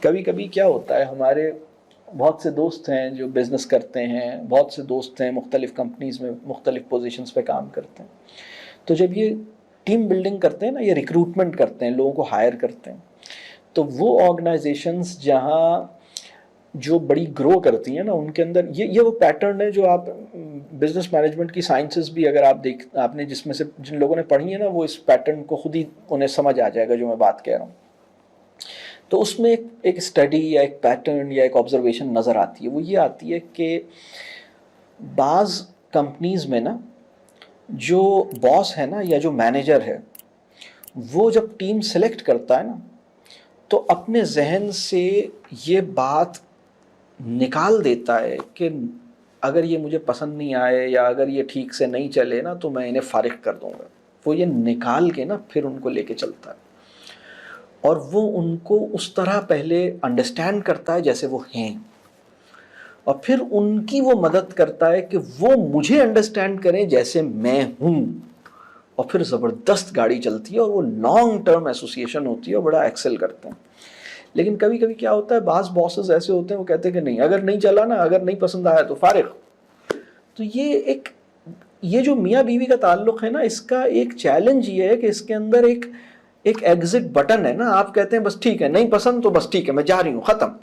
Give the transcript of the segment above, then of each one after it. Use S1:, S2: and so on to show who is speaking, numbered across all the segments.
S1: کبھی کبھی کیا ہوتا ہے، ہمارے بہت سے دوست ہیں جو بزنس کرتے ہیں، بہت سے دوست ہیں مختلف کمپنیز میں مختلف پوزیشنز پہ کام کرتے ہیں، تو جب یہ ٹیم بلڈنگ کرتے ہیں نا، یہ ریکروٹمنٹ کرتے ہیں، لوگوں کو ہائر کرتے ہیں، تو وہ آرگنائزیشنز جہاں جو بڑی گرو کرتی ہیں نا، ان کے اندر یہ وہ پیٹرن ہے جو آپ بزنس مینجمنٹ کی سائنسز بھی اگر آپ نے جس میں سے جن لوگوں نے پڑھی ہے نا، وہ اس پیٹرن کو خود ہی انہیں سمجھ آ جائے گا جو میں بات کہہ رہا ہوں. تو اس میں ایک اسٹڈی یا ایک پیٹرن یا ایک آبزرویشن نظر آتی ہے. وہ یہ آتی ہے کہ بعض کمپنیز میں نا جو باس ہے نا یا جو مینیجر ہے، وہ جب ٹیم سلیکٹ کرتا ہے نا تو اپنے ذہن سے یہ بات نکال دیتا ہے کہ اگر یہ مجھے پسند نہیں آئے یا اگر یہ ٹھیک سے نہیں چلے نا تو میں انہیں فارغ کر دوں گا. وہ یہ نکال کے نا پھر ان کو لے کے چلتا ہے، اور وہ ان کو اس طرح پہلے انڈرسٹینڈ کرتا ہے جیسے وہ ہیں، اور پھر ان کی وہ مدد کرتا ہے کہ وہ مجھے انڈرسٹینڈ کریں جیسے میں ہوں، اور پھر زبردست گاڑی چلتی ہے اور وہ لانگ ٹرم ایسوسیشن ہوتی ہے اور بڑا ایکسل کرتے ہیں. لیکن کبھی کبھی کیا ہوتا ہے، بعض باسز ایسے ہوتے ہیں وہ کہتے ہیں کہ نہیں، اگر نہیں چلا نا، اگر نہیں پسند آیا تو فارغ. تو یہ جو میاں بیوی کا تعلق ہے نا، اس کا ایک چیلنج یہ ہے کہ اس کے اندر ایک ایگزٹ بٹن ہے نا. آپ کہتے ہیں بس ٹھیک ہے، نہیں پسند تو بس ٹھیک ہے، میں جا رہی ہوں، ختم.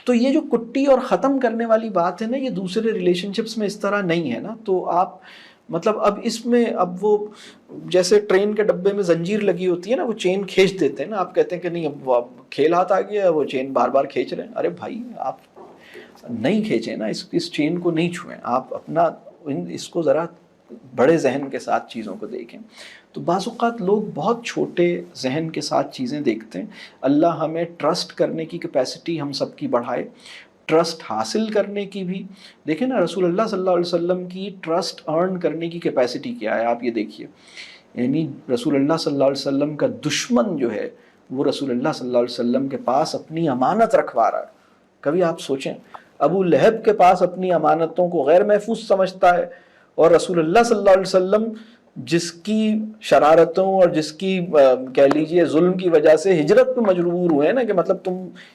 S1: تو یہ جو کٹی اور ختم کرنے والی بات ہے نا، یہ دوسرے ریلیشن شپس میں اس طرح نہیں ہے نا. تو آپ مطلب اب وہ جیسے ٹرین کے ڈبے میں زنجیر لگی ہوتی ہے نا، وہ چین کھینچ دیتے ہیں نا. آپ کہتے ہیں کہ نہیں، اب کھیل ہاتھ آ گیا، وہ چین بار بار کھینچ رہے ہیں. ارے بھائی، آپ نہیں کھینچیں نا، اس چین کو نہیں چھوئیں. آپ اپنا اس کو ذرا بڑے ذہن کے ساتھ چیزوں کو دیکھیں. تو بعض اوقات لوگ بہت چھوٹے ذہن کے ساتھ چیزیں دیکھتے ہیں. اللہ ہمیں ٹرسٹ کرنے کی کیپیسٹی ہم سب کی بڑھائے، ٹرسٹ حاصل کرنے کی بھی. دیکھیں نا، رسول اللہ صلی اللہ علیہ وسلم کی ٹرسٹ ارن کرنے کی کیپیسٹی کیا ہے، آپ یہ دیکھیے. یعنی رسول اللہ صلی اللہ علیہ وسلم کا دشمن جو ہے، وہ رسول اللہ صلی اللہ علیہ وسلم کے پاس اپنی امانت رکھوا رہا ہے. کبھی آپ سوچیں، ابو لہب کے پاس اپنی امانتوں کو غیر محفوظ سمجھتا ہے، اور رسول اللہ صلی اللہ علیہ وسلم جس کی شرارتوں اور جس کی کہہ لیجئے ظلم کی وجہ سے ہجرت پہ مجبور ہوئے ہیں نا، کہ مطلب تم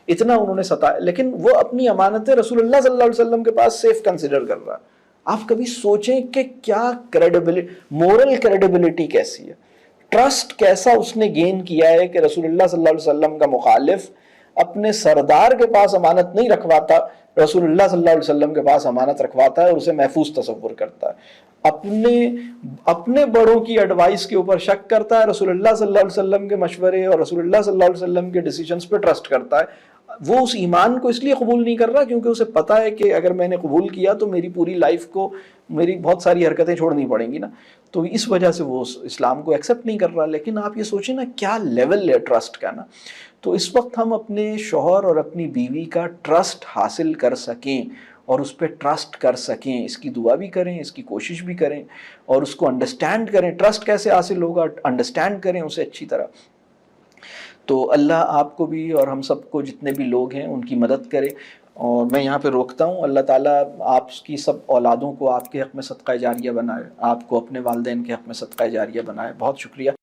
S1: اتنا انہوں نے ستایا، لیکن وہ اپنی امانتیں رسول اللہ صلی اللہ علیہ وسلم کے پاس سیف کنسیڈر کر رہا ہے. آپ کبھی سوچیں کہ کیا کریڈیبلٹی، مورل کریڈیبلٹی کیسی ہے، ٹرسٹ کیسا اس نے گین کیا ہے کہ رسول اللہ صلی اللہ علیہ وسلم کا مخالف اپنے سردار کے پاس امانت نہیں رکھواتا، رسول اللہ صلی اللہ علیہ وسلم کے پاس امانت رکھواتا ہے اور اسے محفوظ تصور کرتا ہے. اپنے بڑوں کی ایڈوائس کے اوپر شک کرتا ہے، رسول اللہ صلی اللہ علیہ وسلم کے مشورے اور رسول اللہ صلی اللہ علیہ وسلم کے ڈیسیجنز پہ ٹرسٹ کرتا ہے. وہ اس ایمان کو اس لیے قبول نہیں کر رہا کیونکہ اسے پتا ہے کہ اگر میں نے قبول کیا تو میری پوری لائف کو میری بہت ساری حرکتیں چھوڑنی پڑیں گی نا. تو اس وجہ سے وہ اسلام کو ایکسیپٹ نہیں کر رہا. لیکن آپ یہ سوچیں نا، کیا لیول ہے ٹرسٹ کا نا. تو اس وقت ہم اپنے شوہر اور اپنی بیوی کا ٹرسٹ حاصل کر سکیں اور اس پہ ٹرسٹ کر سکیں، اس کی دعا بھی کریں، اس کی کوشش بھی کریں، اور اس کو انڈرسٹینڈ کریں. ٹرسٹ کیسے حاصل ہوگا؟ انڈرسٹینڈ کریں اسے اچھی طرح. تو اللہ آپ کو بھی اور ہم سب کو، جتنے بھی لوگ ہیں، ان کی مدد کرے. اور میں یہاں پہ روکتا ہوں. اللہ تعالیٰ آپ کی سب اولادوں کو آپ کے حق میں صدقہ جاریہ بنائے، آپ کو اپنے والدین کے حق میں صدقہ جاریہ بنائے. بہت شکریہ.